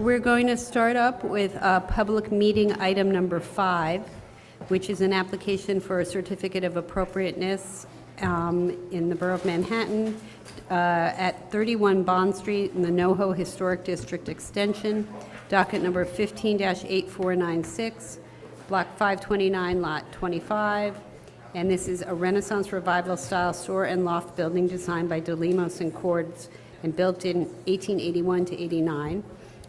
We're going to start up with public meeting item number 5, which is an application for a certificate of appropriateness in the Borough of Manhattan at 31 Bond Street in the NoHo Historic District Extension, docket number 15-8496, block 529, lot 25. And this is a Renaissance Revival style store and loft building designed by DeLemos and Cords and built in 1881 to 89.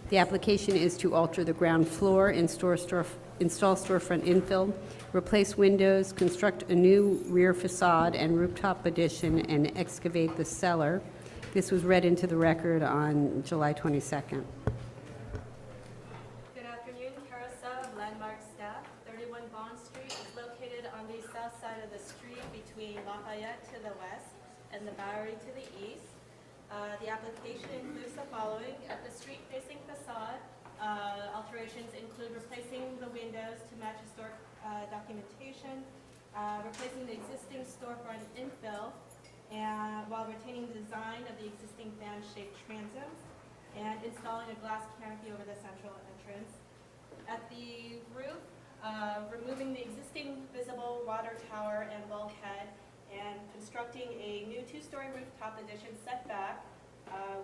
The application is to alter the ground floor, install storefront infill, replace windows, construct a new rear facade and rooftop addition, and excavate the cellar. This was read into the record on July 22nd. Good afternoon, Carousel of Landmark staff. 31 Bond Street is located on the south side of the street between Lafayette to the west and the Bowery to the east. The application includes the following. At the street-facing facade, alterations include replacing the windows to match historic documentation, replacing the existing storefront infill, and while retaining the design of the existing fan-shaped transoms, and installing a glass canopy over the central entrance. At the roof, removing the existing visible water tower and bulkhead, and constructing a new 2-story rooftop addition setback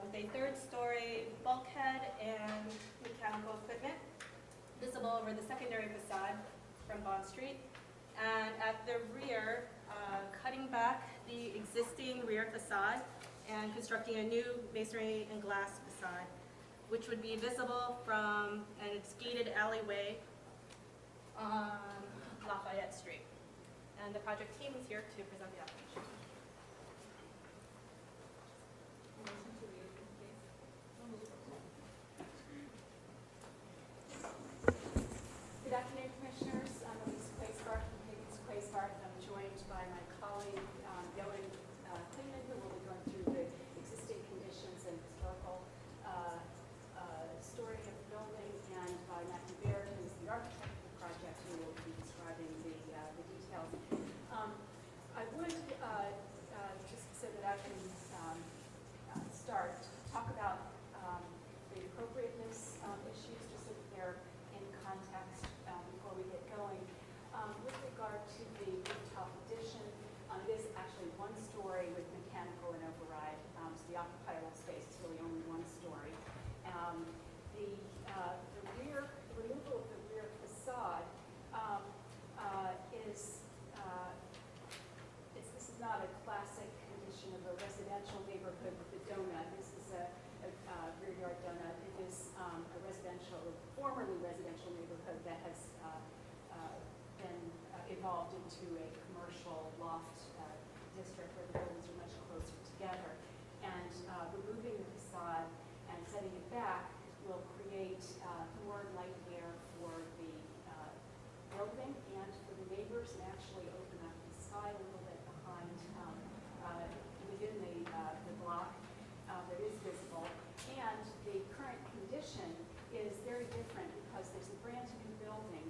with a 3rd-story bulkhead and mechanical equipment visible over the secondary facade from Bond Street. And at the rear, cutting back the existing rear facade and constructing a new masonry and glass facade, which would be visible from an gated alleyway on Lafayette Street. And the project team is here to present the application. Good afternoon, Commissioners. I'm Elise Quaisbarth from Higgins Quaisbarth. I'm joined by my colleague, Yoan Kleeman, who will be going through the existing conditions and historical story of the building, and by Matthew Baird, who is the architect of the project, who will be describing the details. I would, just so that I can start, talk about the appropriateness issues, just so that they're in context before we get going. With regard to the rooftop addition, it is actually 1 story with mechanical and override, so the occupiable space is really only 1 story. The removal of the rear facade this is not a classic condition of a residential neighborhood with a donut. This is a rear yard donut. It is formerly residential neighborhood that has been evolved into a commercial loft district where the buildings are much closer together. And removing the facade and setting it back will create more light air for the building and for the neighbors, and actually open up the sky a little bit behind within the block that is visible. And the current condition is very different because there's a brand new building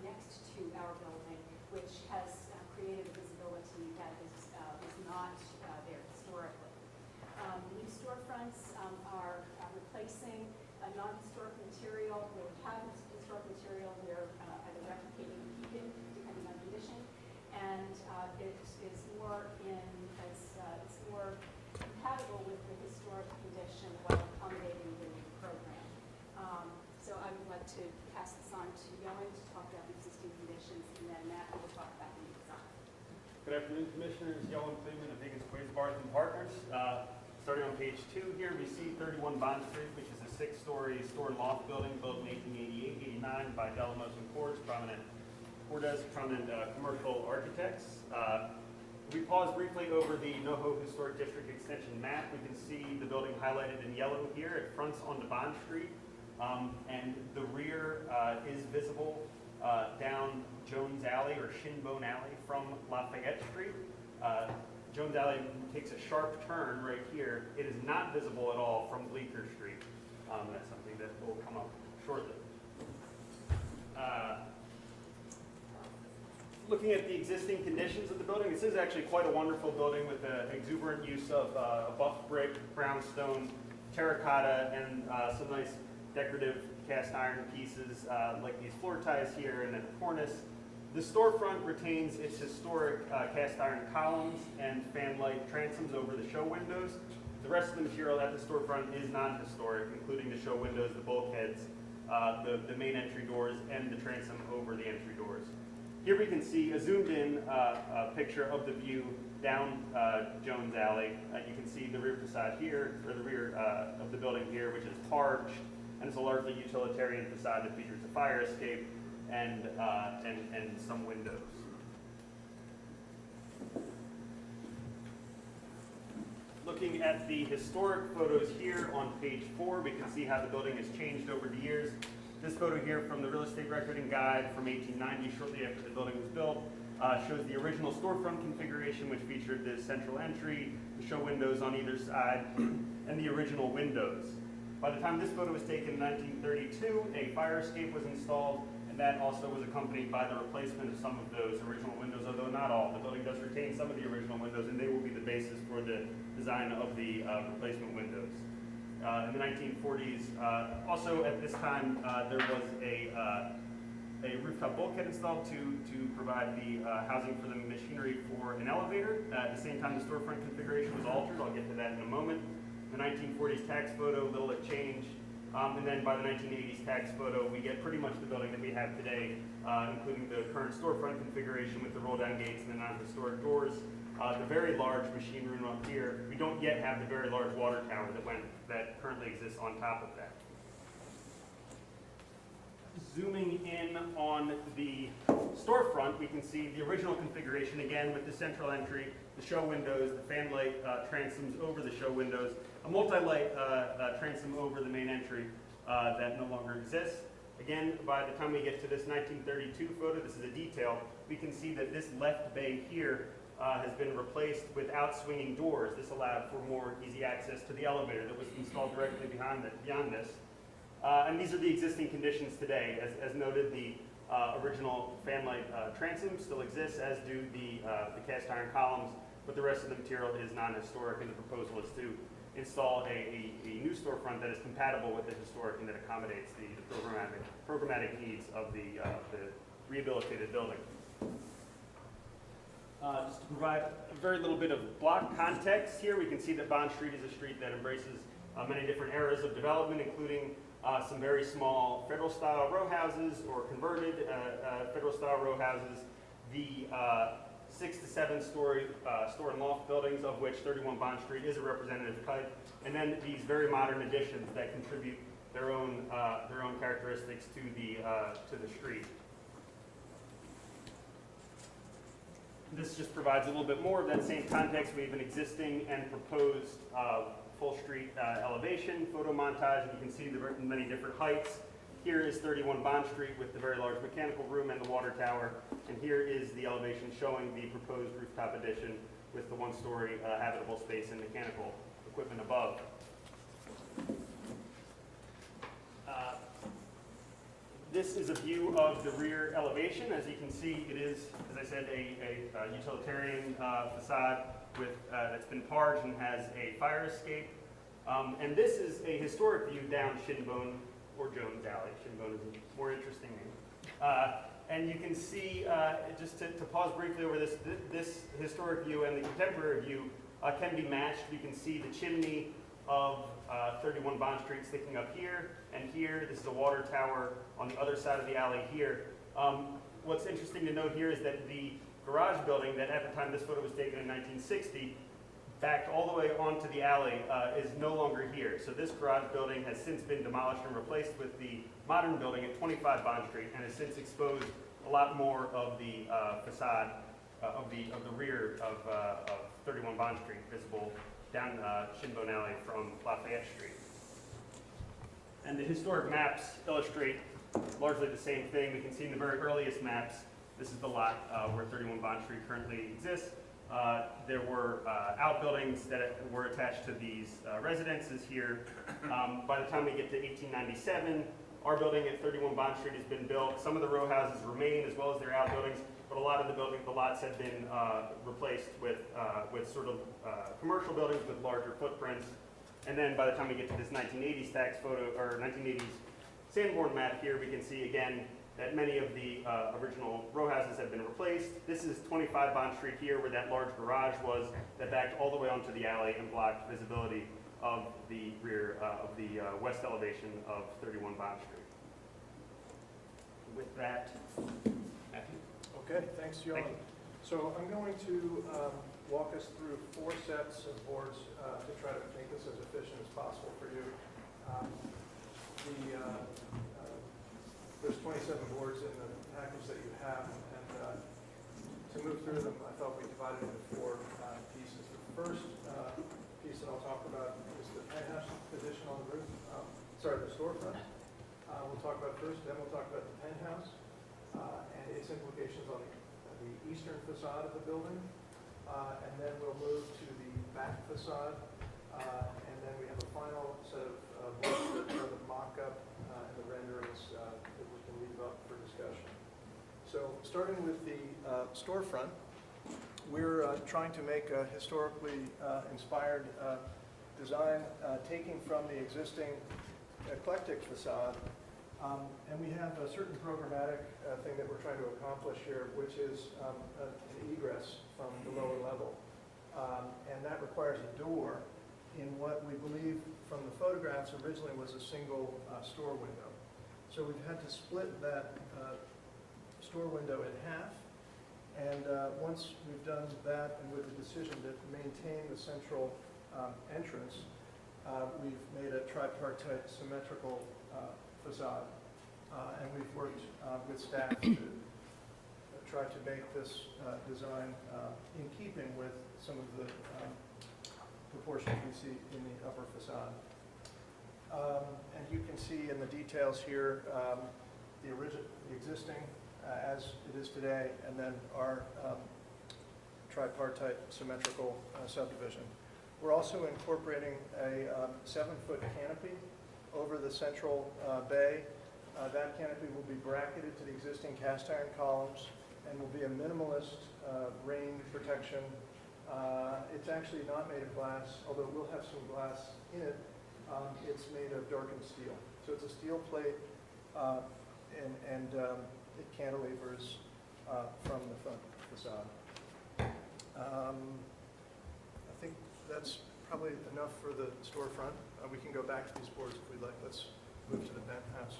next to our building, which has created a visibility that was not there historically. The new storefronts are replacing a non-historic material. They have historic material. They're either replicating or keeping, depending on condition, and it is more compatible with the historic condition while accommodating the new program. So I would like to pass this on to Yoan to talk about the existing conditions, and then Matt will talk about the new design. Good afternoon, Commissioners. Yoan Kleeman of Higgins Quaisbarth and Partners. Starting on page 2 here, we see 31 Bond Street, which is a 6-story store and loft building built in 1888-89 by DeLemos and Cordes, prominent commercial architects. We pause briefly over the NoHo Historic District Extension map. We can see the building highlighted in yellow here. It fronts onto Bond Street, and the rear is visible down Jones Alley or Shinbone Alley from Lafayette Street. Jones Alley takes a sharp turn right here. It is not visible at all from Bleecker Street. That's something that will come up shortly. Looking at the existing conditions of the building, this is actually quite a wonderful building with an exuberant use of buff brick, brownstone, terracotta, and some nice decorative cast iron pieces like these floor ties here and then a cornice. The storefront retains its historic cast iron columns and fan-light transoms over the show windows. The rest of the material at the storefront is non-historic, including the show windows, the bulkheads, the main entry doors, and the transom over the entry doors. Here we can see a zoomed-in picture of the view down Jones Alley. You can see the rear facade here, or the rear of the building here, which is arched, and it's a largely utilitarian facade that features a fire escape and some windows. Looking at the historic photos here on page 4, we can see how the building has changed over the years. This photo here from the Real Estate Record and Guide from 1890, shortly after the building was built, shows the original storefront configuration, which featured the central entry, the show windows on either side, and the original windows. By the time this photo was taken in 1932, a fire escape was installed, and that also was accompanied by the replacement of some of those original windows, although not all. The building does retain some of the original windows, and they will be the basis for the design of the replacement windows. In the 1940s, also at this time, there was a rooftop bulkhead installed to provide the housing for the machinery for an elevator. At the same time, the storefront configuration was altered. I'll get to that in a moment. The 1940s tax photo, little had changed. And then by the 1980s tax photo, we get pretty much the building that we have today, including the current storefront configuration with the roll-down gates and the non-historic doors. The very large machine room up here. We don't yet have the very large water tower that currently exists on top of that. Zooming in on the storefront, we can see the original configuration again with the central entry, the show windows, the fan light transoms over the show windows, a multi-light transom over the main entry that no longer exists. Again, by the time we get to this 1932 photo, this is a detail, we can see that this left bay here has been replaced with out-swinging doors. This allowed for more easy access to the elevator that was installed directly beyond this. And these are the existing conditions today. As noted, the original fanlight transom still exists, as do the cast iron columns, but the rest of the material is non-historic, and the proposal is to install a new storefront that is compatible with the historic and that accommodates the programmatic needs of the rehabilitated building. Just to provide a very little bit of block context here, we can see that Bond Street is a street that embraces many different eras of development, including some very small federal-style row houses or converted federal-style row houses, the 6 to 7 story store and loft buildings, of which 31 Bond Street is a representative type, and then these very modern additions that contribute their own characteristics to the street. This just provides a little bit more of that same context. We have an existing and proposed full street elevation photo montage, and you can see the many different heights. Here is 31 Bond Street with the very large mechanical room and the water tower, and here is the elevation showing the proposed rooftop addition with the one-story habitable space and mechanical equipment above. This is a view of the rear elevation. As you can see, it is, as I said, a utilitarian facade with that's been parged and has a fire escape. And this is a historic view down Shinbone or Jones Alley. Shinbone is a more interesting name. And you can see, just to pause briefly over this historic view and the contemporary view can be matched. You can see the chimney of 31 Bond Street sticking up here and here. This is a water tower on the other side of the alley here. What's interesting to note here is that the garage building that at the time this photo was taken in 1960 backed all the way onto the alley is no longer here. So this garage building has since been demolished and replaced with the modern building at 25 Bond Street, and has since exposed a lot more of the facade of the rear of 31 Bond Street visible down Shinbone Alley from Lafayette Street. And the historic maps illustrate largely the same thing. We can see in the very earliest maps, this is the lot where 31 Bond Street currently exists. There were outbuildings that were attached to these residences here. By the time we get to 1897, our building at 31 Bond Street has been built. Some of the row houses remain as well as their outbuildings, but a lot of the lots have been replaced with sort of commercial buildings with larger footprints. And then by the time we get to this 1980s tax photo, or 1980s Sanborn map here, we can see again that many of the original row houses have been replaced. This is 25 Bond Street here, where that large garage was that backed all the way onto the alley and blocked visibility of the rear of the west elevation of 31 Bond Street. With that, Matthew. Okay, thanks, John. Thank you. So I'm going to walk us through 4 sets of boards to try to make this as efficient as possible for you. There's 27 boards in the package that you have, and to move through them, I thought we divided it into 4 pieces. The first piece that I'll talk about is the penthouse addition on the roof, the storefront. We'll talk about first, then we'll talk about the penthouse and its implications on the eastern facade of the building, and then we'll move to the back facade, and then we have a final set of boards that are the mock-up and the renderings that we can leave up for discussion. So starting with the storefront, we're trying to make a historically inspired design, taking from the existing eclectic facade. And we have a certain programmatic thing that we're trying to accomplish here, which is an egress from the lower level. And that requires a door in what we believe from the photographs originally was a single store window. So we've had to split that store window in half. And once we've done that, and with the decision to maintain the central entrance, we've made a tripartite symmetrical facade, and we've worked with staff to try to make this design in keeping with some of the proportions we see in the upper facade. And you can see in the details here the existing as it is today, and then our tripartite symmetrical subdivision. We're also incorporating a 7-foot canopy over the central bay. That canopy will be bracketed to the existing cast iron columns and will be a minimalist rain protection. It's actually not made of glass, although it will have some glass in it. It's made of darkened steel. So it's a steel plate and it cantilevers from the front facade. I think that's probably enough for the storefront. We can go back to these boards if we'd like. Let's move to the penthouse.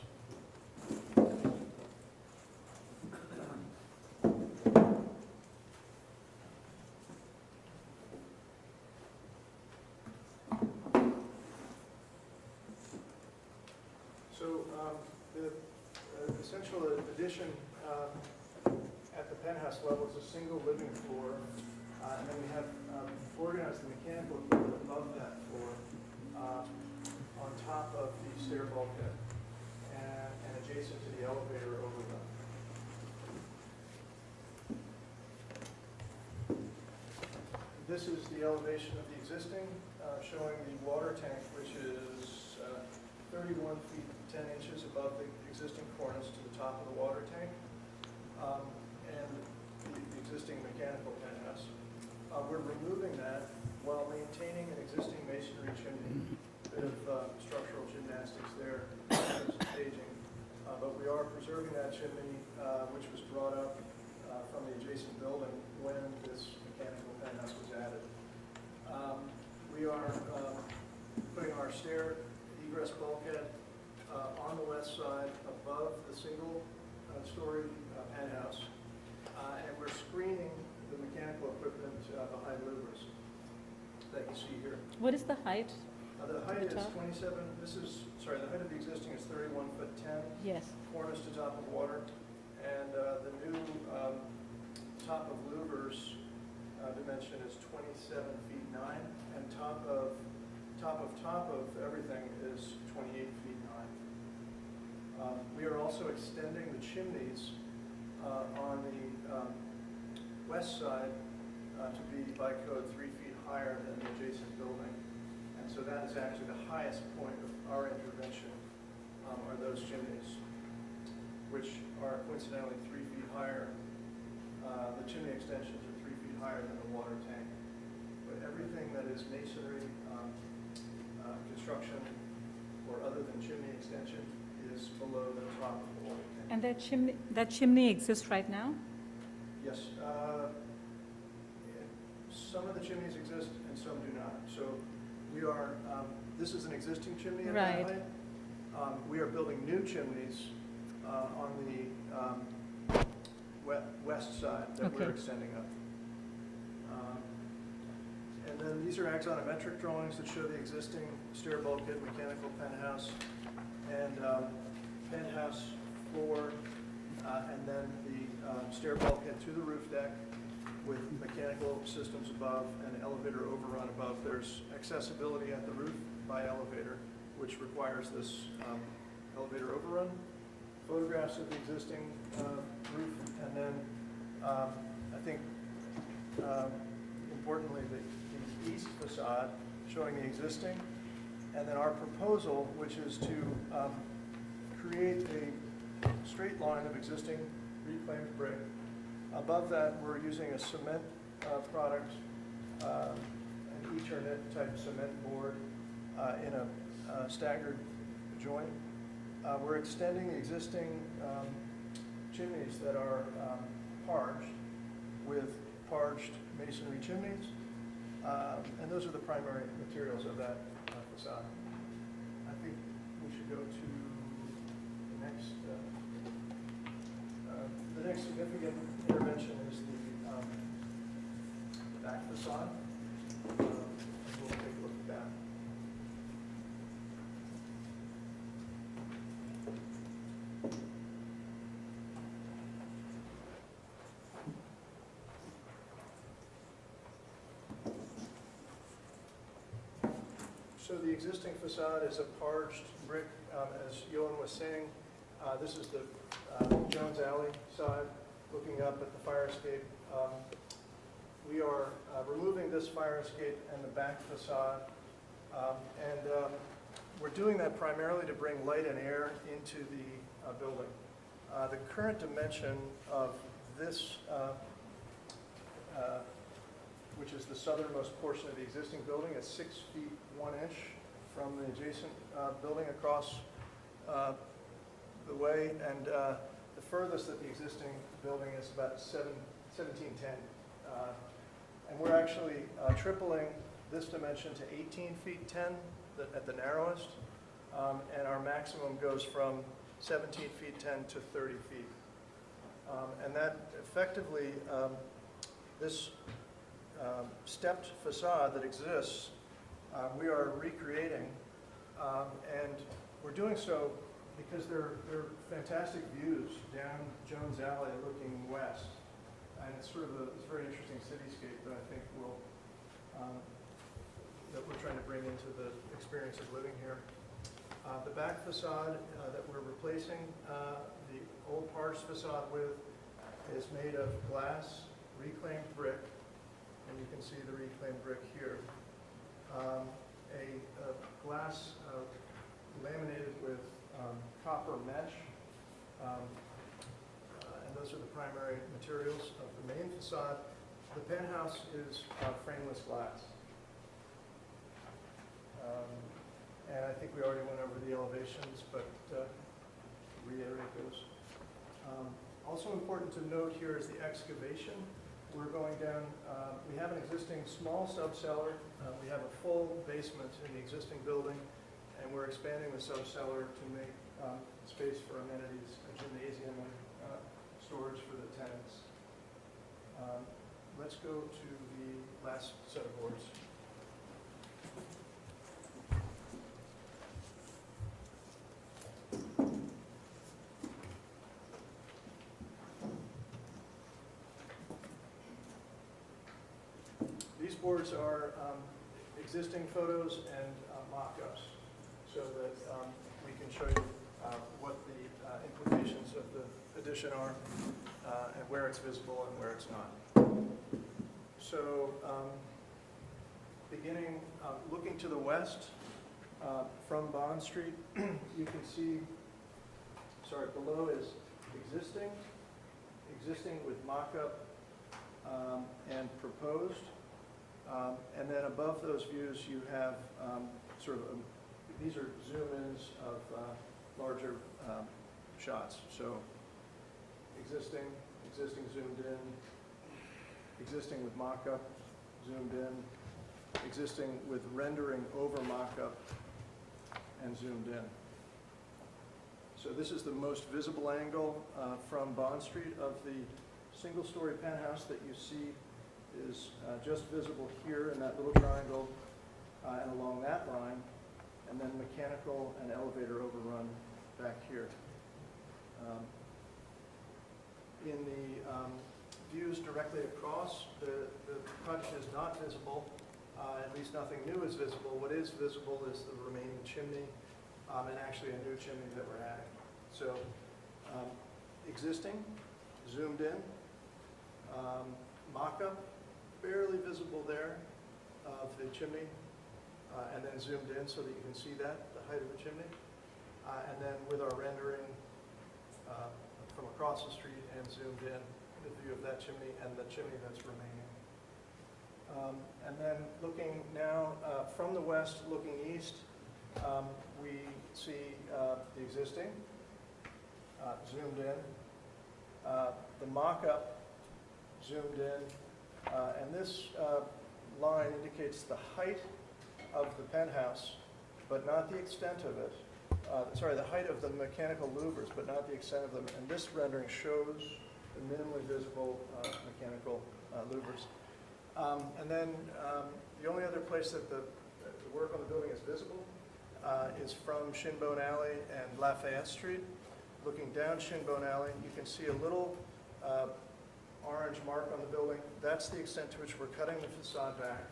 So the essential addition at the penthouse level is a single living floor, and then we have organized the mechanical equipment above that floor on top of the stair bulkhead and adjacent to the elevator over them. This is the elevation of the existing, showing the water tank, which is 31 feet 10 inches above the existing cornice to the top of the water tank, and the existing mechanical penthouse. We're removing that while maintaining an existing masonry chimney. A bit of structural gymnastics there in terms of staging, but we are preserving that chimney, which was brought up from the adjacent building when this mechanical penthouse was added. We are putting our stair egress bulkhead on the west side above the single-story penthouse, and we're screening the mechanical equipment behind louvers that you see here. What is the height? The height is top? 27, the height of the existing is 31 foot 10, Yes. cornice to top of water, and the new top of louvers dimension is 27 feet 9, and top of everything is 28 feet 9. We are also extending the chimneys on the west side to be by code 3 feet higher than the adjacent building. And so that is actually the highest point of our intervention are those chimneys, which are coincidentally 3 feet higher. The chimney extensions are 3 feet higher than the water tank. But everything that is masonry, construction, or other than chimney extension is areas below the top of the wall. And that chimney exists right now? Yes. Some of the chimneys exist and some do not. So we are, this is an existing chimney at that Right. height. We are building new chimneys on the west side that we're Okay. extending up. And then these are axonometric drawings that show the existing stair bulkhead, mechanical penthouse, and penthouse floor, and then the stair bulkhead to the roof deck with mechanical systems above and elevator overrun above. There's accessibility at the roof by elevator, which requires this elevator overrun. Photographs of the existing roof, and then I think importantly the east facade showing the existing, and then our proposal, which is to create a straight line of existing reclaimed brick. Above that, we're using a cement product, an Eternit type cement board in a staggered joint. We're extending the existing chimneys that are parged with parged masonry chimneys. And those are the primary materials of that facade. I think we should go to the next significant intervention is the back facade. We'll take a look at that. So the existing facade is a parged brick, as Johan was saying. This is the Jones Alley side, looking up at the fire escape. We are removing this fire escape and the back facade, and we're doing that primarily to bring light and air into the building. The current dimension of this, which is the southernmost portion of the existing building, is 6 feet 1 inch from the adjacent building across the way, and the furthest that the existing building is about 1710. And we're actually tripling this dimension to 18 feet 10 at the narrowest, and our maximum goes from 17 feet 10 to 30 feet. And that effectively, this stepped facade that exists, we are recreating, and we're doing so because they're fantastic views down Jones Alley looking west, and it's sort of it's a very interesting cityscape that I think will that we're trying to bring into the experience of living here. The back facade that we're replacing the old Pars facade with is made of glass reclaimed brick, and you can see the reclaimed brick here. A glass laminated with copper mesh, and those are the primary materials of the main facade. The penthouse is frameless glass. And I think we already went over the elevations, but reiterate those. Also important to note here is the excavation. We're going down, we have an existing small subcellar. We have a full basement in the existing building, and we're expanding the subcellar to make space for amenities, a gymnasium, and storage for the tenants. Let's go to the last set of boards. These boards are existing photos and mock-ups, so that we can show you what the implications of the addition are, and where it's visible and where it's not. So beginning, looking to the west from Bond Street, you can see, below is existing with mock-up and proposed. And then above those views, you have these are zoom-ins of larger shots. So existing zoomed in, existing with mock-up, zoomed in, existing with rendering over mock-up, and zoomed in. So this is the most visible angle from Bond Street of the single-story penthouse that you see is just visible here in that little triangle and along that line, and then mechanical and elevator overrun back here. In the views directly across, the project is not visible, at least nothing new is visible. What is visible is the remaining chimney and actually a new chimney that we're adding. So existing, zoomed in, mock-up, barely visible there of the chimney, and then zoomed in so that you can see that, the height of the chimney. And then with our rendering from across the street and zoomed in, the view of that chimney and the chimney that's remaining. And then looking now from the west, looking east, we see the existing, zoomed in, the mock-up, zoomed in, and this line indicates the height of the penthouse, but not the extent of it. Sorry, the height of the mechanical louvers, but not the extent of them. And this rendering shows the minimally visible mechanical louvers. And then the only other place that the work on the building is visible is from Shinbone Alley and Lafayette Street. Looking down Shinbone Alley, you can see a little orange mark on the building. That's the extent to which we're cutting the facade back.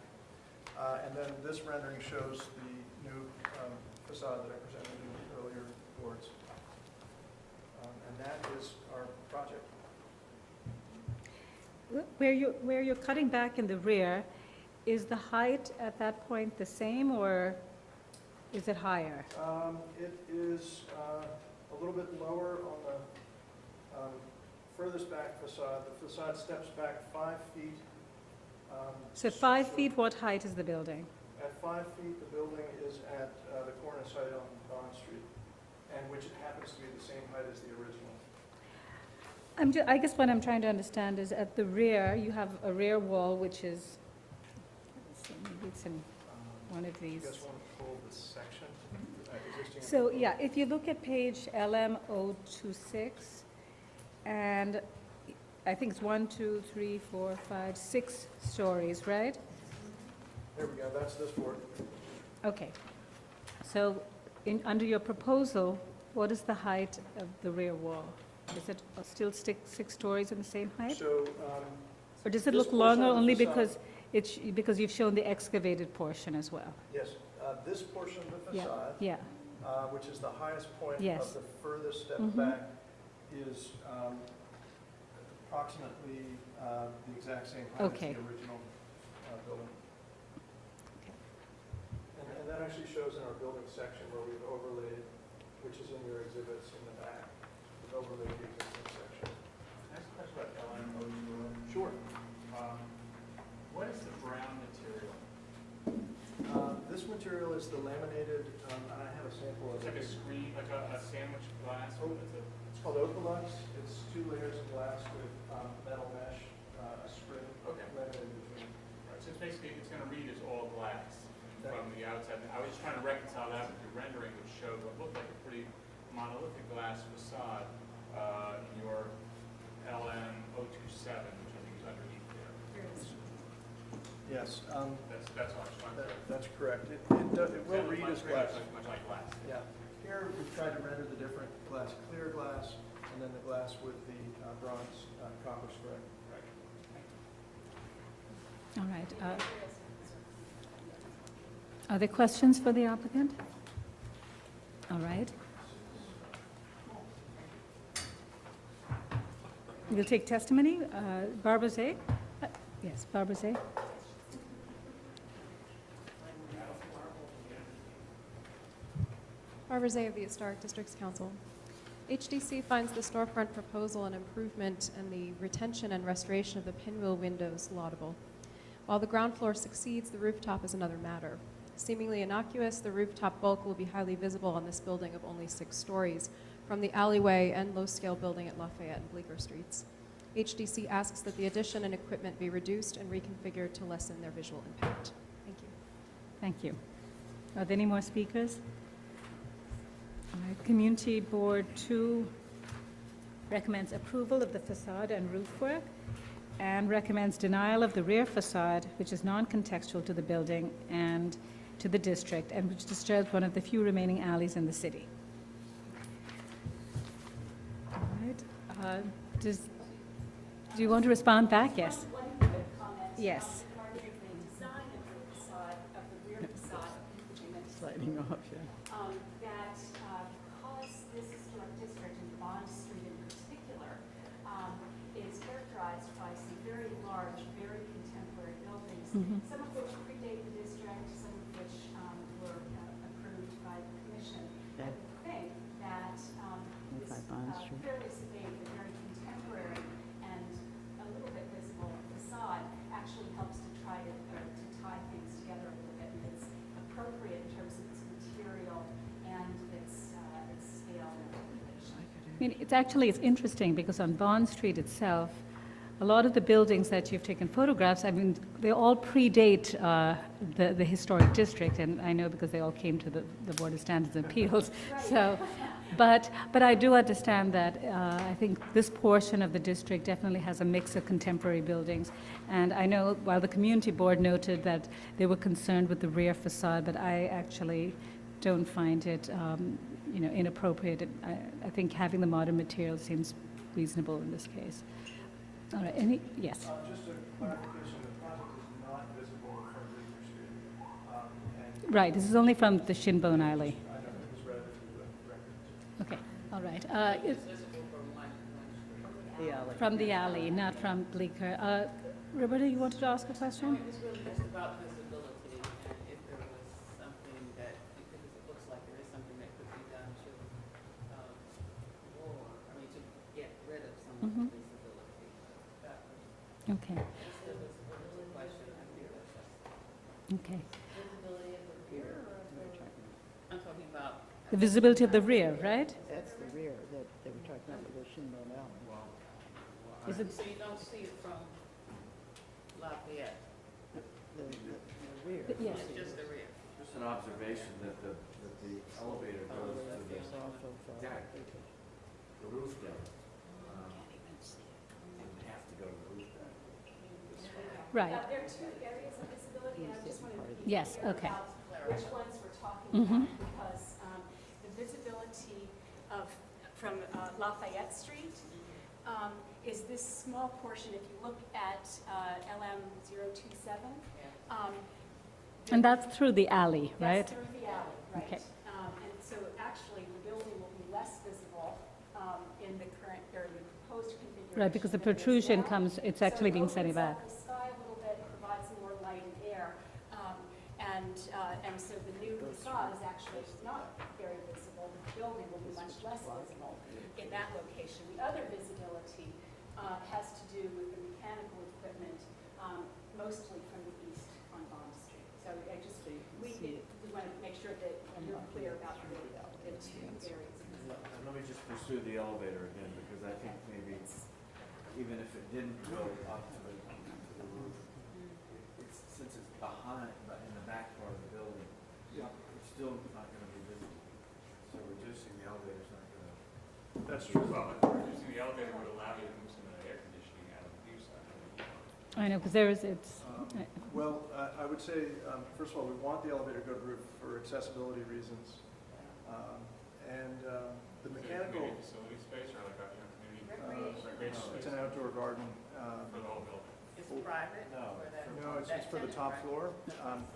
And then this rendering shows the new facade that I presented in earlier boards. And that is our project. Where you're cutting back in the rear, is the height at that point the same, or is it higher? It is a little bit lower on the furthest back facade. The facade steps back 5 feet. So 5 feet, what height is the building? At 5 feet, the building is at the corner site on Bond Street, and which happens to be the same height as the original. I guess what I'm trying to understand is at the rear, you have a rear wall which is, let's see, maybe it's in one of You these. guys want to pull this section? Existing and So, proposed? yeah, if you look at page LM026, and I think it's 1, 2, 3, 4, 5, 6 stories, right? There we go, that's this board. Okay. So, under your proposal, what is the height of the rear wall? Is it still 6 stories in the same height? So, Or does it this look portion longer of the only facade- because you've shown the excavated portion as well? yes, this portion of the Yeah, facade, yeah. which is the highest point Yes. of the furthest step Mhm. back, is approximately the exact same height Okay. as the original building. Okay. And that actually shows in our building section where we've overlaid, which is in your exhibits in the back. We've overlaid the existing section. Next question about LM021. Sure. What is the brown material? This material is the laminated, and I have a sample of It's like a it. screen, like a sandwich glass? Or is it? It's called Opalux. It's 2 layers of glass with metal mesh, a spring Okay. laminated between. Right, so it's basically, it's going to read as all glass from the outside. I was just trying to reconcile that with your rendering, which showed what looked like a pretty monolithic glass facade in your LM027, which I think is underneath there. Yes, That's all I was trying to. that's correct. It will read as glass. Much like glass. Yeah. Here, we've tried to render the different glass, clear glass, and then the glass with the bronze copper spray. All right. Are there questions for the applicant? All right. We'll take testimony. Barbara Zay? Yes, Barbara Zay. Barbara Zay of the Historic Districts Council. HDC finds the storefront proposal an improvement and the retention and restoration of the pinwheel windows laudable. While the ground floor succeeds, the rooftop is another matter. Seemingly innocuous, the rooftop bulk will be highly visible on this building of only 6 stories, from the alleyway and low-scale building at Lafayette and Bleecker Streets. HDC asks that the addition and equipment be reduced and reconfigured to lessen their visual impact. Thank you. Thank you. Are there any more speakers? All right, Community Board 2 recommends approval of the facade and roof work and recommends denial of the rear facade, which is non-contextual to the building and to the district, and which disturbs one of the few remaining alleys in the city. All right. Do you want to respond back? Yes. One quick comment. Yes. Regarding the design of the facade, of the rear facade, which I meant to say, Sliding off, yeah. that because this historic district in Bond Street in particular is characterized by some very large, very contemporary buildings, some of which predate the district, some of which were approved by the commission. I Yeah. would think that this 25 Bond Street. fairly sedate, but very contemporary and a little bit visible facade actually helps to try to tie things together a little bit. And it's appropriate in terms of its material and its scale and elevation. I mean, it's interesting because on Bond Street itself, a lot of the buildings that you've taken photographs, I mean, they all predate the historic district, and I know because they all came to the Board of Standards and Appeals. So, but I do understand that I think this portion of the district definitely has a mix of contemporary buildings. And I know while the community board noted that they were concerned with the rear facade, but I actually don't find it, inappropriate. I think having the modern material seems reasonable in this case. All right, yes. Just a clarification, the project is not visible from Bleecker Street. And Right, this is only from the Shinbone Alley. I know it was read through the record. Okay, all right. The alley. From the alley, not from Bleecker. Roberta, you wanted to ask a question? It was really just about visibility and if there was something that, because it looks like there is something that could be done to, to get rid of some of the visibility. That was Okay, just the visibility question, I think that's okay. visibility of the rear or I'm talking about. The visibility of the rear, right? That's the rear that they were talking about with the Shinbone Alley. Is it, So you don't see it from Lafayette, The rear. yes. it's just the rear. Just an observation that the elevator goes to It's also from deck. Bleecker. the roof deck. You have to go to the roof deck. Right, There are two areas of visibility, and I just wanted to be Yes, clear okay. about which ones we're talking Mhm. about, because the visibility from Lafayette Street is this small portion. If you look at LM 027, and that's through the alley, right? that's through the alley, right? Okay. And so actually, the building will be less visible in the current, or the proposed configuration. Right, because the than it is protrusion now. comes, it's So actually it being set opens back. up the sky a little bit, provides more light and air, and so the new facade is actually not very visible. The building will be much less visible in that location. The other visibility has to do with the mechanical equipment, mostly from the east on Bond Street. So I just, we want to make sure that you're clear about the two areas. Let me just pursue the elevator again, because I think maybe even if it didn't go up to the roof, since it's behind, in the back part of the building, it's still not gonna be visible. So reducing the elevator's not gonna. That's true. Well, reducing the elevator would allow you to move some of the air conditioning out of the view side. I know, because there is, Well, I would say, first of all, we want the elevator to go to roof for accessibility reasons. And the mechanical, Community facility space or like a community, recreation it's space an outdoor garden. for the whole building. It's private No, or that? No, it's for the top floor.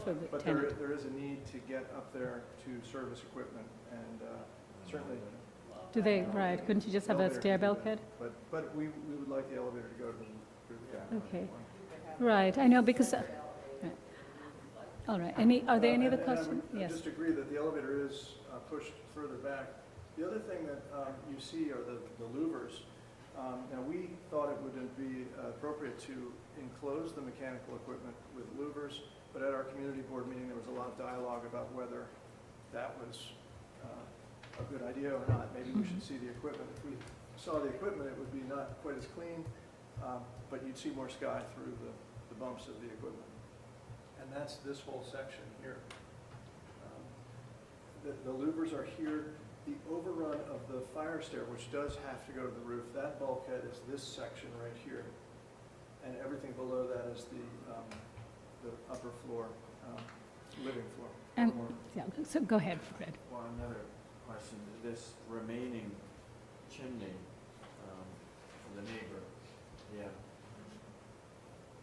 for the But tenant. there is a need to get up there to service equipment, and certainly. Do they, right, couldn't you just have a elevator stair can do bell that. kit? But we would like the elevator to go to the. Okay. Right, I know, because, right. All right, are there any other And I would questions? Yes. just agree that the elevator is pushed further back. The other thing that you see are the louvers. Now, we thought it would be appropriate to enclose the mechanical equipment with louvers, but at our community board meeting, there was a lot of dialogue about whether that was a good idea or not. Maybe we should see the equipment. If we saw the equipment, it would be not quite as clean, but you'd see more sky through the bumps of the equipment. And that's this whole section here. The louvers are here. The overrun of the fire stair, which does have to go to the roof, that bulkhead is this section right here. And everything below that is the upper floor, living floor. And, Or- yeah, so go ahead, Fred. Well, another question, this remaining chimney from the neighbor, yeah,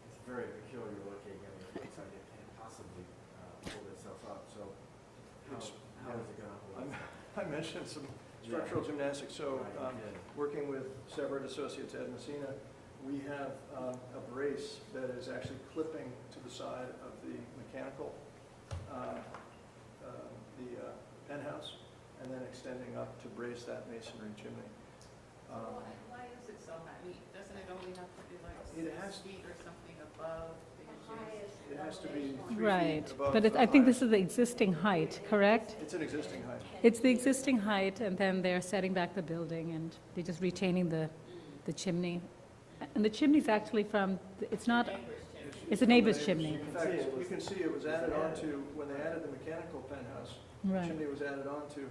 it's very peculiar looking, and it looks like it can't possibly hold itself up, so It's- how is it gonna hold itself? I mentioned some structural gymnastics, so Right, you did. working with Severed Associates at Messina, we have a brace that is actually clipping to the side of the mechanical, the penthouse, and then extending up to brace that masonry chimney. Why is it so high? I mean, doesn't it only have to be like It 6 has- feet or something above the adjacent? It has to be 3 Right, feet above but the I think high. this is the existing height, correct? It's an existing height. It's the existing height, and then they're setting back the building, and they're just retaining the chimney. And the chimney's actually from, it's not, it's a neighbor's chimney. In fact, you can see it was added onto, when they added the mechanical penthouse, the Right. chimney was added onto.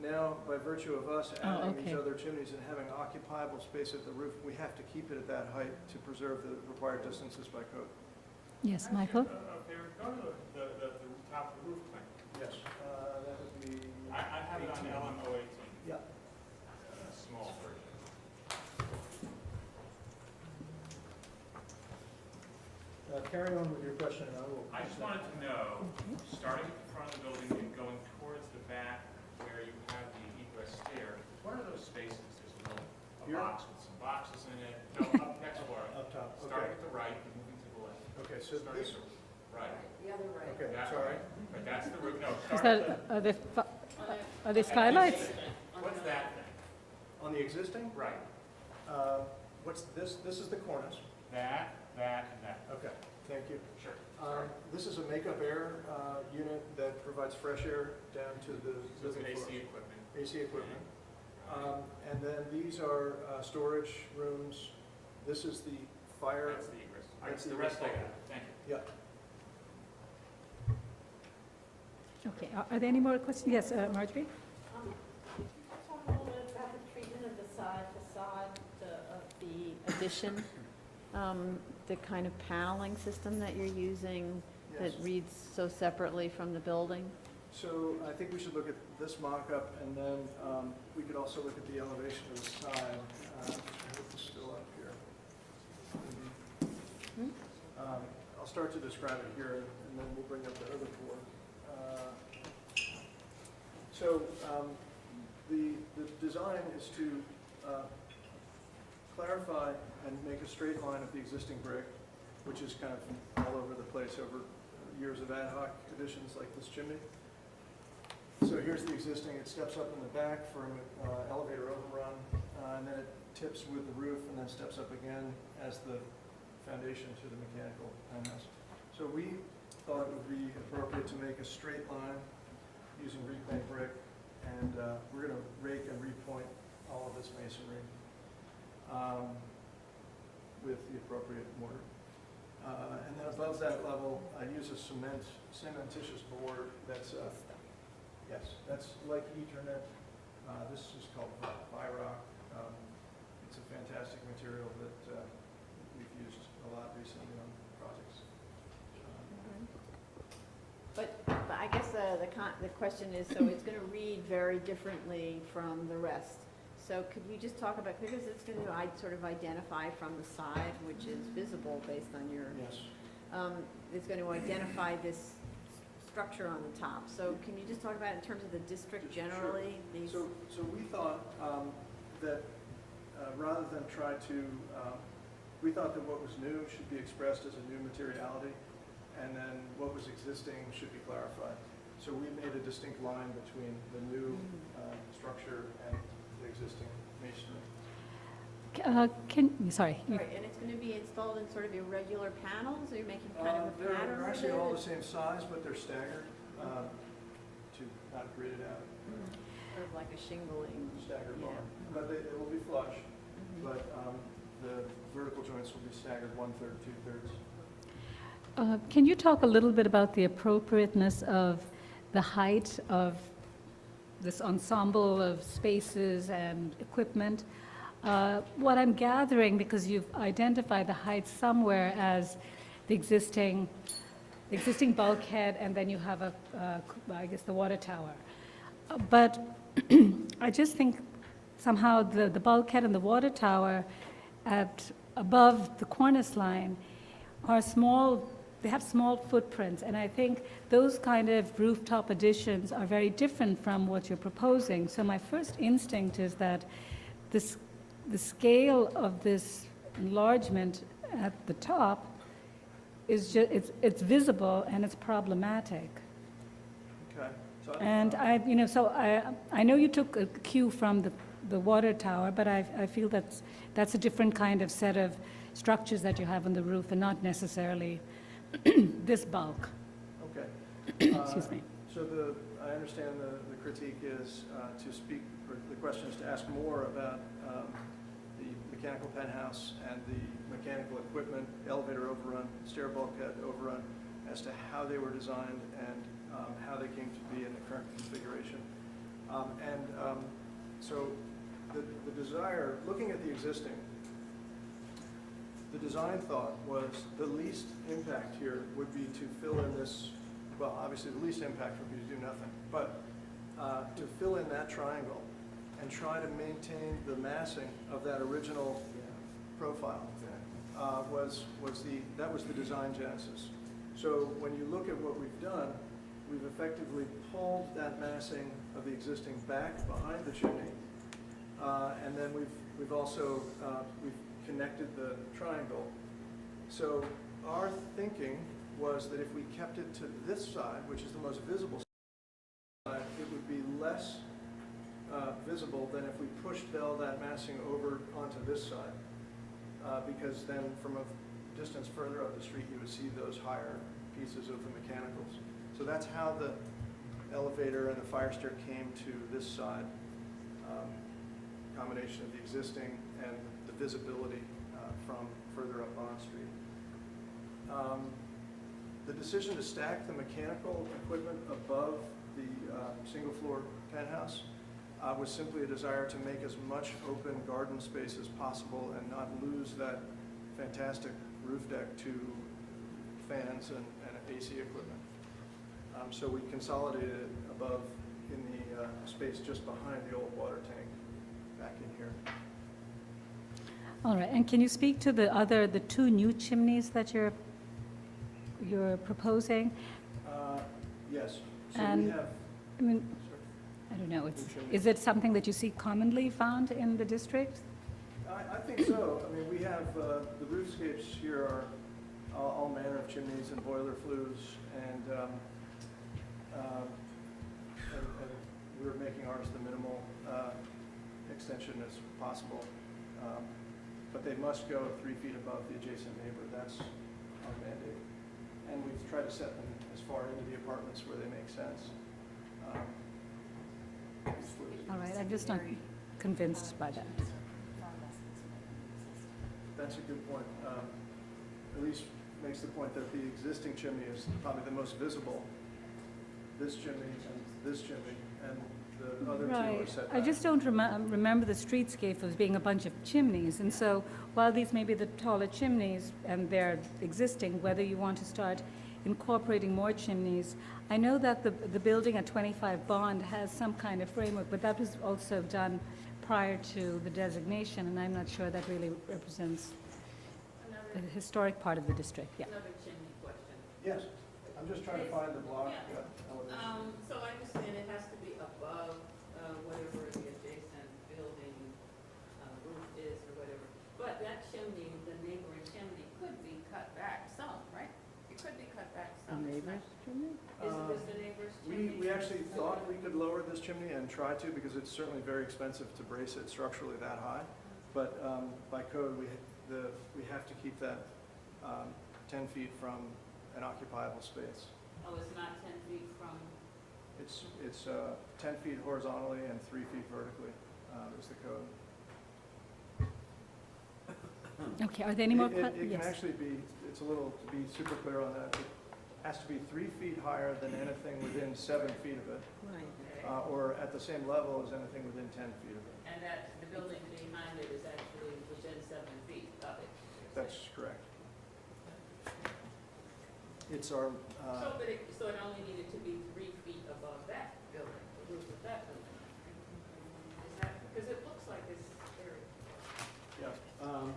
Now, by virtue of us adding these okay. other chimneys and having occupiable space at the roof, we have to keep it at that height to preserve the required distances by code. Yes, Michael? Okay, go to the top of the roof plan. Yes. That would be. I have it on 18. LM 018, Yeah. small version. Carry on with your question, and I will. I just wanted to know, starting at the front of the building and going towards the back where you have the egress stair, what are those spaces? There's a Here? box with some boxes in it. No, up next floor. Up top, Starting okay. at the right and moving to the left. Okay, so Starting this, at the right. okay, That sorry. right. Right, that's the roof. No, Is start that, at are they skylights? what's that thing? On the existing, Right. what's this? This is the cornice. That, and that. Okay, thank you. Sure. This is a makeup air unit that provides fresh air down to the So it's an living AC floor. equipment. AC equipment. And then these are storage rooms. This is the fire, That's the egress. That's The the rest I egress. got. Thank you. yeah. Okay, are there any more questions? Yes, Marjorie? Talk a little bit about the treatment of the facade of the addition, the kind of paneling system that you're using that Yes. reads so separately from the building. So I think we should look at this mock-up, and then we could also look at the elevation of the side. I hope it's still up here. I'll start to describe it here, and then we'll bring up the other four. So the design is to clarify and make a straight line of the existing brick, which is kind of all over the place over years of ad hoc additions like this chimney. So here's the existing, it steps up in the back for an elevator overrun, and then it tips with the roof and then steps up again as the foundation to the mechanical penthouse. So we thought it would be appropriate to make a straight line using reclaimed brick, and we're going to rake and repoint all of this masonry with the appropriate mortar. And then above that level, I use a cementitious board that's yes, that's like Ethernet. This is called Virock. It's a fantastic material that we've used a lot recently on projects. But I guess the question is, so it's going to read very differently from the rest. So could you just talk about, because it's going to sort of identify from the side, which is visible based on your, Yes. it's going to identify this structure on the top. So can you just talk about in terms of the district generally? These, So we thought that rather than try to, we thought that what was new should be expressed as a new materiality, and then what was existing should be clarified. So we made a distinct line between the new structure and the existing masonry. Sorry. right, and it's going to be installed in sort of irregular panels, or you're making kind of a They're pattern of actually it? all the same size, but they're staggered to not grid it out. Sort of like a shingling. staggered Yeah. barn. But it will be flush, but the vertical joints will be staggered 1/3, 2/3. Can you talk a little bit about the appropriateness of the height of this ensemble of spaces and equipment? What I'm gathering, because you've identified the height somewhere as the existing bulkhead, and then you have I guess, the water tower. But I just think somehow the bulkhead and the water tower above the cornice line are small. They have small footprints, and I think those kind of rooftop additions are very different from what you're proposing. So my first instinct is that the scale of this enlargement at the top is just, it's visible and it's problematic. Okay. So And I know you took a cue from the water tower, but I feel that's a different kind of set of structures that you have on the roof and not necessarily this bulk. Okay. Excuse me. So I understand the critique is to speak, or the question is to ask more about the mechanical penthouse and the mechanical equipment, elevator overrun, stair bulkhead overrun, as to how they were designed and how they came to be in the current configuration. So the desire, looking at the existing, the design thought was the least impact here would be to fill in this, well, obviously the least impact would be to do nothing, but to fill in that triangle and try to maintain the massing of that original profile was the design genesis. So when you look at what we've done, we've effectively pulled that massing of the existing back behind the chimney, and then we've also we've connected the triangle. So our thinking was that if we kept it to this side, which is the most visible side, it would be less visible than if we pushed all that massing over onto this side, because then from a distance further up the street you would see those higher pieces of the mechanicals. So that's how the elevator and the fire stair came to this side, combination of the existing and the visibility from further up Bond Street. The decision to stack the mechanical equipment above the single floor penthouse was simply a desire to make as much open garden space as possible and not lose that fantastic roof deck to fans and AC equipment. So we consolidated it above in the space just behind the old water tank back in here. All right, and can you speak to the two new chimneys that you're proposing? Yes. So And- we have. I mean, Sorry. I don't know, chimney. is it something that you see commonly found in the district? I think so. I mean, we have, the roofscapes here are all manner of chimneys and boiler flues, and we're making ours the minimal extension as possible. But they must go 3 feet above the adjacent neighbor. That's our mandate. And we've tried to set them as far into the apartments where they make sense. All right, I'm just not convinced by that. That's a good point. Elise makes the point that the existing chimney is probably the most visible. This chimney and this chimney, and the other two are Right, set I back. just don't remember the streetscape as being a bunch of chimneys, and so while these may be the taller chimneys and they're existing, whether you want to start incorporating more chimneys, I know that the building at 25 Bond has some kind of framework, but that was also done prior to the designation, and I'm not sure that really represents the historic part of the district, yeah. Another chimney question. Yes, I'm just trying to find the block elevation. So I understand it has to be above whatever the adjacent building roof is or whatever. But that chimney, the neighboring chimney, could be cut back some, right? It could be cut back The some. It's not- neighbor's chimney? Isn't this the neighbor's chimney? We actually thought we could lower this chimney and try to, because it's certainly very expensive to brace it structurally that high. But by code, we have to keep that 10 feet from an occupiable space. Oh, it's not 10 feet from, It's 10 feet horizontally and 3 feet vertically is the code. Okay, are there any more? It can Yes. actually be, it's a little, to be super clear on that, it has to be 3 feet higher than anything within 7 feet of it, Okay. or at the same level as anything within 10 feet of it. And that, the building behind it is actually within 7 feet of it. That's correct. It's our, So it only needed to be 3 feet above that building, the roof of that building. Is that, because it looks like it's very, yeah.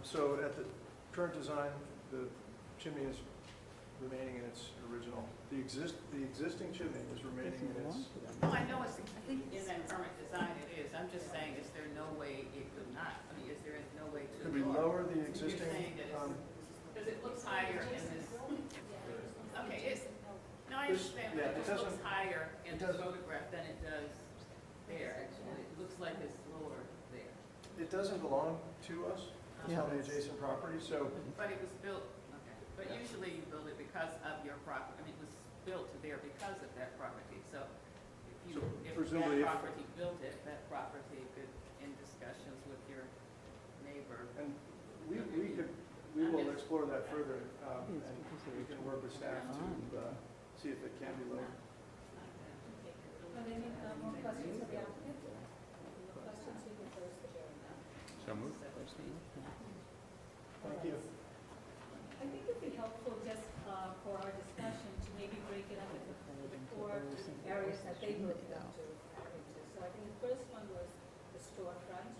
So at the current design, the chimney is remaining in its original, the existing chimney is remaining in its, oh, I know it's, I think in that current design it is. I'm just saying, is there no way it could not? I mean, is there no way to? could we lower the You're existing? saying that it's, because it looks higher in this, okay, it's, no, I This- understand, yeah, but it it just looks doesn't- higher in it the doesn't- photograph than it does there, actually. It looks like it's lower there. It doesn't belong to us, it's on the adjacent property, so But it was built, okay, but usually you build it because of your property, I mean, it was built there because of that property, so if So if presumably that if- property built it, that property could, in discussions with your neighbor. and we will explore that further, and we can work with staff to see if it can be lowered. So moved. Thank you. I think it'd be helpful just for our discussion to maybe break it up into the 4 areas that they broke it into. So I think the first one was the storefront.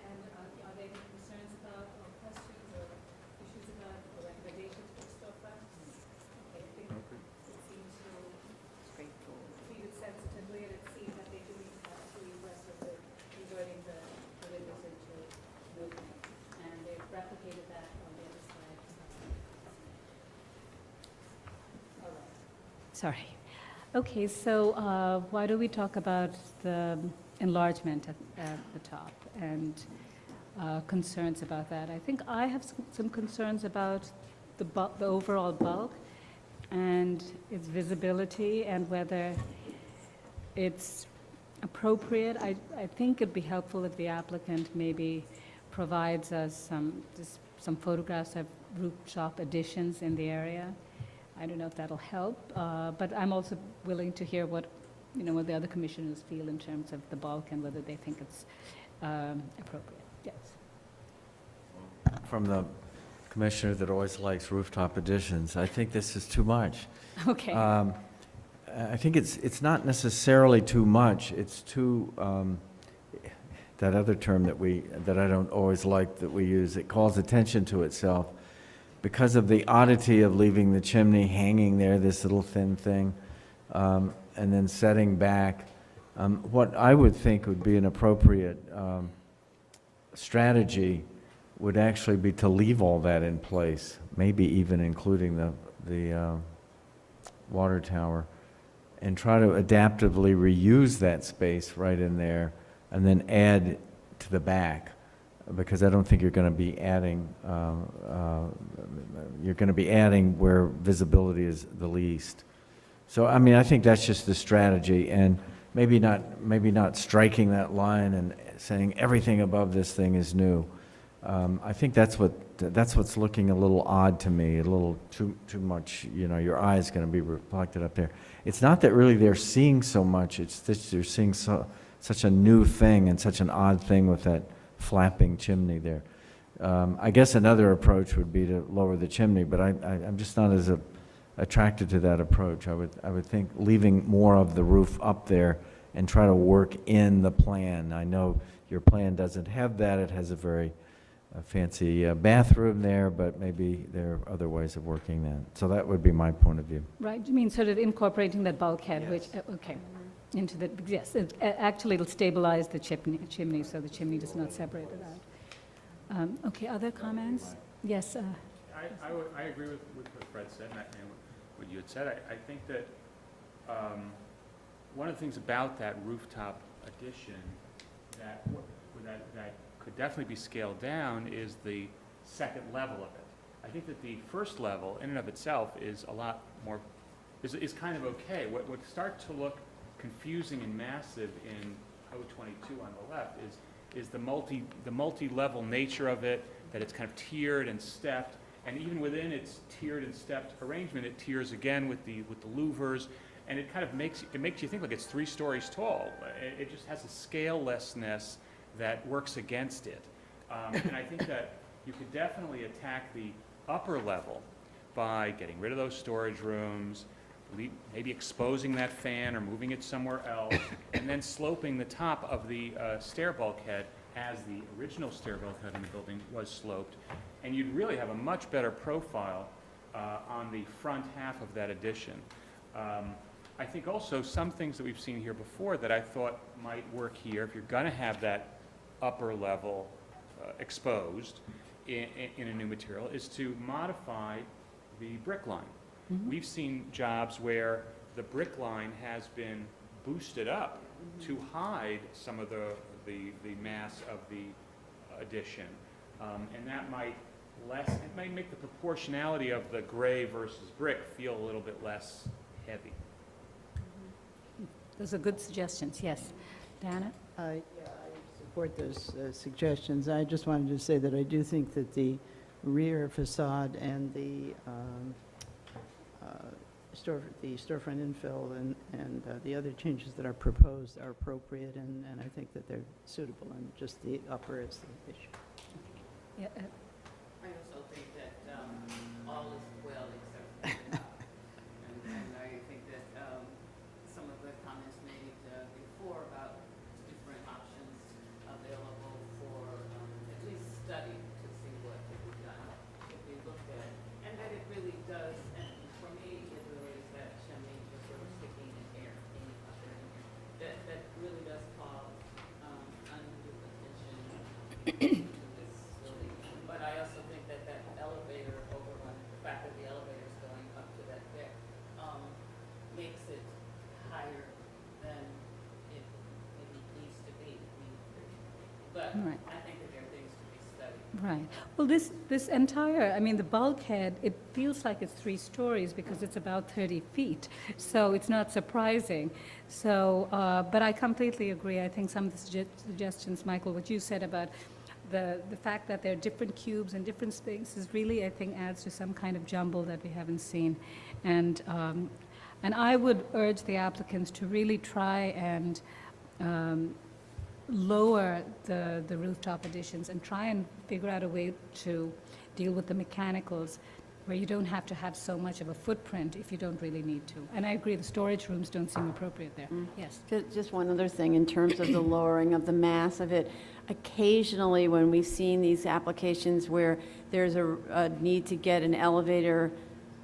And are there any concerns about, or questions or issues about or recommendations for the storefront? Okay, I think it seems to treat it sensitively, and it seems that they do actually rest of the, converting the windows into movement. And they've replicated that on the other side. All right. Sorry. Okay, so why don't we talk about the enlargement at the top and concerns about that? I think I have some concerns about the overall bulk and its visibility and whether it's appropriate. I think it'd be helpful if the applicant maybe provides us some photographs of rooftop additions in the area. I don't know if that'll help, but I'm also willing to hear what the other commissioners feel in terms of the bulk and whether they think it's appropriate. Yes. From the commissioner that always likes rooftop additions, I think this is too much. Okay. I think it's not necessarily too much, it's too, that other term that I don't always like that we use, it calls attention to itself because of the oddity of leaving the chimney hanging there, this little thin thing, and then setting back. What I would think would be an appropriate strategy would actually be to leave all that in place, maybe even including the water tower, and try to adaptively reuse that space right in there, and then add to the back, because I don't think you're going to be adding. You're going to be adding where visibility is the least. So I mean, I think that's just the strategy, and maybe not striking that line and saying everything above this thing is new. I think that's what's looking a little odd to me, a little too much. Your eye is going to be reflected up there. It's not that really they're seeing so much. It's that they're seeing such a new thing and such an odd thing with that flapping chimney there. I guess another approach would be to lower the chimney, but I'm just not as attracted to that approach. I would think leaving more of the roof up there and try to work in the plan. I know your plan doesn't have that. It has a very fancy bathroom there, but maybe there are other ways of working that. So that would be my point of view. Right, you mean sort of incorporating that bulkhead, Yes. which, okay, into the, yes, actually it'll stabilize the chimney so the chimney does not separate it out. Okay, other comments? Yes, I agree with what Fred said and what you had said. I think that one of the things about that rooftop addition that could definitely be scaled down is the second level of it. I think that the first level, in and of itself, is a lot more is kind of okay. What would start to look confusing and massive in O22 on the left is the multi-level nature of it, that it's kind of tiered and stepped, and even within its tiered and stepped arrangement, it tiers again with the louvers, and it kind of makes you think like it's 3 stories tall. It just has a scalelessness that works against it. And I think that you could definitely attack the upper level by getting rid of those storage rooms, maybe exposing that fan or moving it somewhere else, and then sloping the top of the stair bulkhead as the original stair bulkhead in the building was sloped. And you'd really have a much better profile on the front half of that addition. I think also some things that we've seen here before that I thought might work here, if you're going to have that upper level exposed in a new material, is to modify the brick line. We've seen jobs where the brick line has been boosted up to hide some of the mass of the addition, and that might make the proportionality of the gray versus brick feel a little bit less heavy. Those are good suggestions, yes. Diana? I support those suggestions. I just wanted to say that I do think that the rear facade and the storefront infill and the other changes that are proposed are appropriate, and I think that they're suitable, and just the upper is the issue. Yeah, I also think that all is well except for the top. And I think that some of the comments made before about different options available for at least study to see what could be done, could be looked at, and that it really does, and for me, it really is that chimney just sort of sticking in air, that really does cause undue attention to this building. But I also think that that elevator overrun, the fact that the elevator is going up to that deck, makes it higher than it maybe needs to be. But Right. I think that there are things to be studied. right. Well, this entire, I mean, the bulkhead, it feels like it's 3 stories because it's about 30 feet, so it's not surprising. So, but I completely agree. I think some of the suggestions, Michael, what you said about the fact that there are different cubes and different spaces really, I think, adds to some kind of jumble that we haven't seen. And I would urge the applicants to really try and lower the rooftop additions and try and figure out a way to deal with the mechanicals where you don't have to have so much of a footprint if you don't really need to. And I agree, the storage rooms don't seem appropriate there. Yes. Just one other thing, in terms of the lowering of the mass of it, occasionally when we've seen these applications where there's a need to get an elevator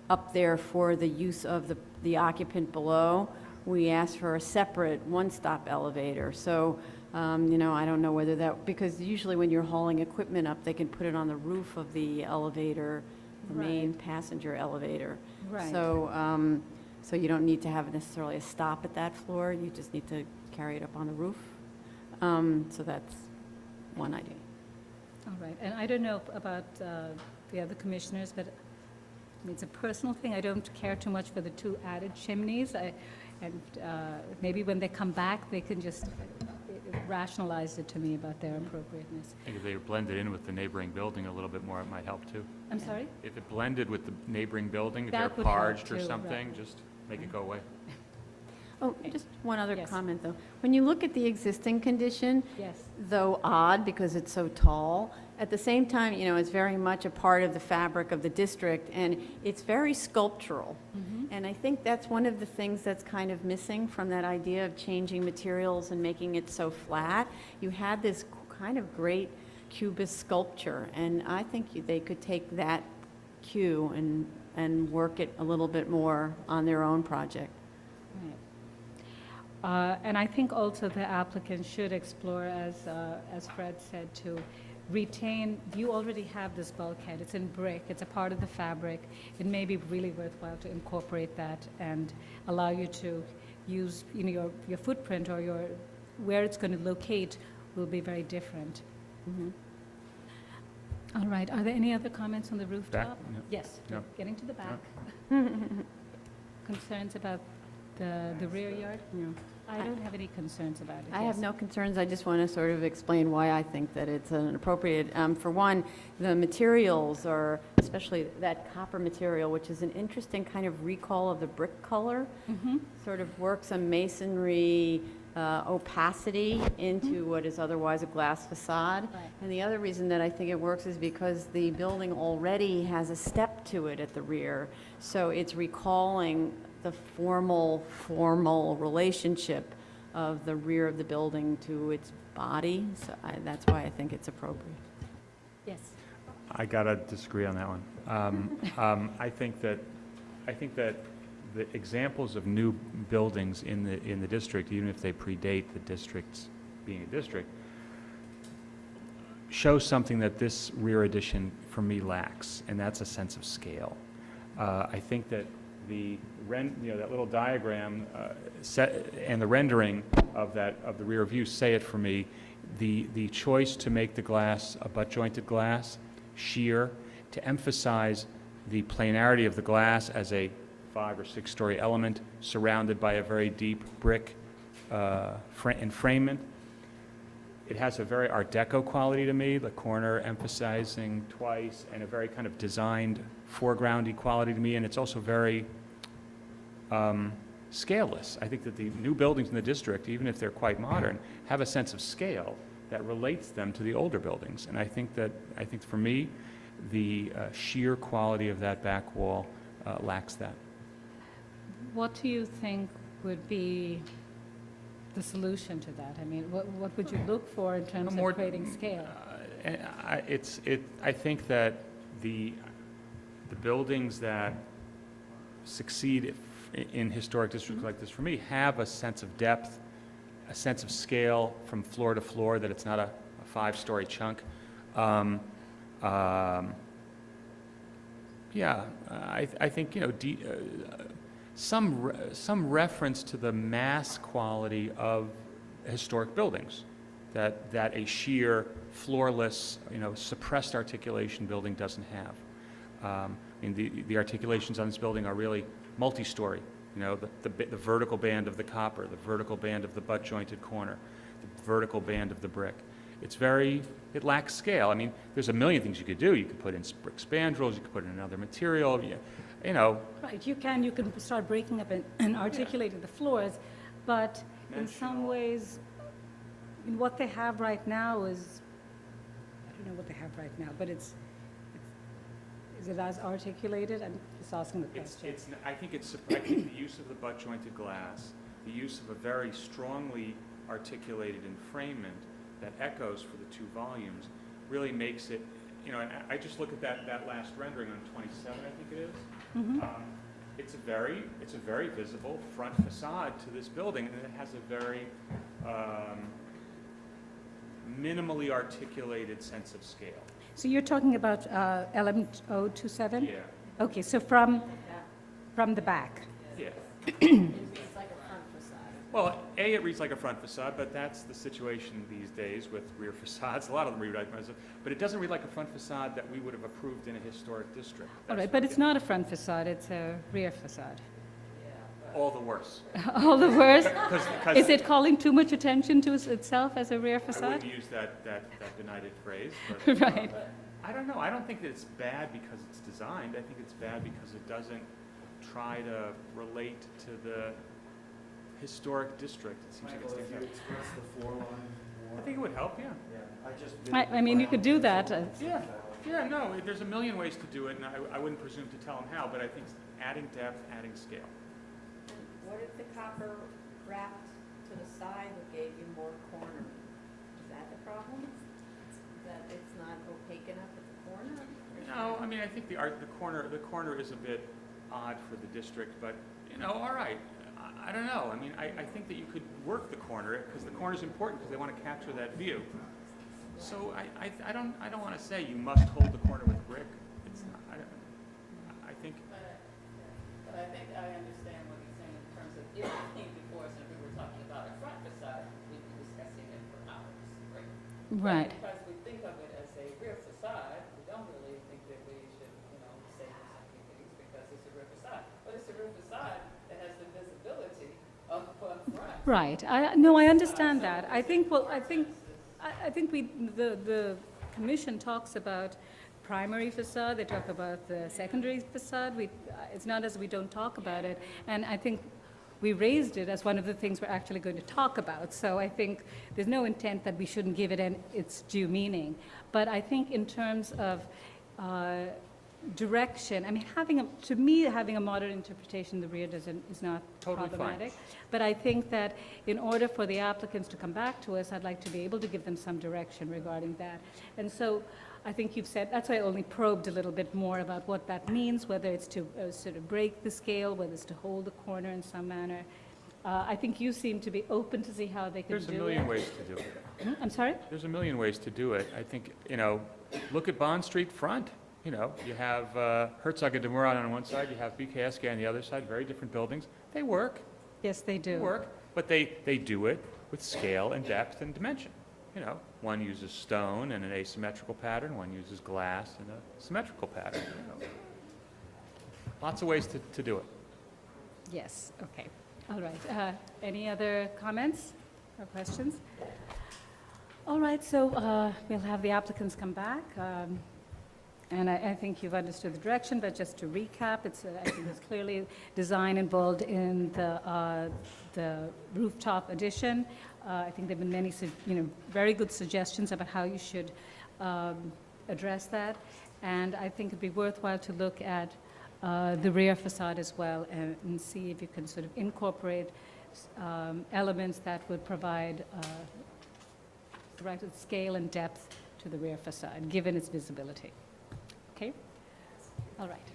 up there for the use of the occupant below, we ask for a separate one-stop elevator. So, you know, I don't know whether that, because usually when you're hauling equipment up, they can put it on the roof of the elevator, the main passenger elevator. Right. So, so you don't need to have necessarily a stop at that floor, you just need to carry it up on the roof. So that's one idea. All right, and I don't know about the other commissioners, but I mean, it's a personal thing. I don't care too much for the 2 added chimneys. Maybe when they come back, they can just rationalize it to me about their appropriateness. I think if they blended in with the neighboring building a little bit more, it might help too. I'm sorry? If it blended with the neighboring building, if That they're would help parged or too, something, right. just make it go away. Oh, just one other Yes. comment, though. When you look at the existing condition, Yes. though odd because it's so tall, at the same time, you know, it's very much a part of the fabric of the district, and it's very sculptural. And I think that's one of the things that's kind of missing from that idea of changing materials and making it so flat. You had this kind of great cubist sculpture, and I think they could take that cue and work it a little bit more on their own project. Right. And I think also the applicant should explore, as Fred said, to retain, you already have this bulkhead, it's in brick, it's a part of the fabric. It may be really worthwhile to incorporate that and allow you to use, you know, your footprint or where it's going to locate will be very different. All right, are there any other comments on the rooftop? No. Yes, No. getting to the back. concerns about the rear yard? No. I don't have any concerns about it. I have yes. no concerns. I just want to sort of explain why I think that it's an appropriate. For one, the materials are, especially that copper material, which is an interesting kind of recall of the brick color, sort of works a masonry opacity into what is otherwise a glass facade. Right. And the other reason that I think it works is because the building already has a step to it at the rear. So it's recalling the formal relationship of the rear of the building to its body. So that's why I think it's appropriate. Yes. I gotta disagree on that one. I think that the examples of new buildings in the district, even if they predate the district's being a district, show something that this rear addition for me lacks, and that's a sense of scale. I think that that little diagram and the rendering of the rear view say it for me. The choice to make the glass a butt-jointed glass, sheer, to emphasize the planarity of the glass as a 5 or 6 story element surrounded by a very deep brick enfrainment. It has a very Art Deco quality to me, the corner emphasizing twice, and a very kind of designed foregroundy quality to me, and it's also very scaleless. I think that the new buildings in the district, even if they're quite modern, have a sense of scale that relates them to the older buildings. And I think for me, the sheer quality of that back wall lacks that. What do you think would be the solution to that? I mean, what would you look for in terms of creating scale? I think that the buildings that succeed in historic districts like this, for me, have a sense of depth, a sense of scale from floor to floor, that it's not a 5-story chunk. I think, some reference to the mass quality of historic buildings that a sheer, floorless, suppressed articulation building doesn't have. The articulations on this building are really multi-story. The vertical band of the copper, the vertical band of the butt-jointed corner, the vertical band of the brick. It lacks scale. I mean, there's a million things you could do. You could put in brick spandrels, you could put in another material, Right, you can start breaking up and articulating the floors, but in some ways, what they have right now is, I don't know what they have right now, but is it as articulated? I'm just asking the question. I think the use of the butt-jointed glass, the use of a very strongly articulated enfrainment that echoes for the 2 volumes, really makes it, and I just look at that last rendering on 27, I think it is. It's a very visible front facade to this building, and it has a very minimally articulated sense of scale. So you're talking about element 027? Yeah. Okay, so from the back. Yeah. It's like a front facade. Well, it reads like a front facade, but that's the situation these days with rear facades. A lot of them read like a front facade, but it doesn't read like a front facade that we would have approved in a historic district. All right, but it's not a front facade, it's a rear facade. All the worse. All the worse? 'Cause Is it calling too much attention to itself as a rear I facade? wouldn't use that benighted phrase, but Right. I don't know. I don't think that it's bad because it's designed. I think it's bad because it doesn't try to relate to the historic district. It seems like it's Michael, if you express the floor line more. I think it would help, yeah. Yeah, I mean, you could do that. Yeah, no, there's a million ways to do it, and I wouldn't presume to tell them how, but I think adding depth, adding scale. What if the copper wrapped to the side that gave you more corner? Is that the problem? That it's not opaque enough at the corner? No, I mean, I think the corner is a bit odd for the district, but, all right. I don't know. I mean, I think that you could work the corner, because the corner is important because they want to capture that view. So I don't want to say you must hold the corner with brick. It's not, I think. But I think I understand what he's saying in terms of if it came before us and we were talking about a front facade, we'd be discussing it for hours, right? Right. But because we think of it as a rear facade, we don't really think that we should, say something things because it's a rear facade. But it's a rear facade Right. No, I understand that. I think, well, I think the commission talks about primary facade, they talk about the secondary facade. It's not as we don't talk about it. And I think we raised it as one of the things we're actually going to talk about. So I think there's no intent that we shouldn't give it its due meaning. But I think in terms of direction, I mean, to me, having a modern interpretation in the rear is not Totally fine. problematic. But I think that in order for the applicants to come back to us, I'd like to be able to give them some direction regarding that. And so I think you've said, that's why I only probed a little bit more about what that means, whether it's to sort of break the scale, whether it's to hold the corner in some manner. I think you seem to be open to see how they can do it. There's a million ways to do it. I'm sorry? There's a million ways to do it. I think, look at Bond Street front. You have Herzog and de Meuron on one side, you have BKSK on the other side, very different buildings. They work. Yes, they do. They work, but they do it with scale and depth and dimension. One uses stone in an asymmetrical pattern, one uses glass in a symmetrical pattern. Lots of ways to do it. Yes, okay. All right. Any other comments or questions? All right, so we'll have the applicants come back. And I think you've understood the direction, but just to recap, I think there's clearly design involved in the rooftop addition. I think there have been many, very good suggestions about how you should address that. And I think it'd be worthwhile to look at the rear facade as well and see if you can sort of incorporate elements that would provide the right scale and depth to the rear facade, given its visibility. Okay? All right.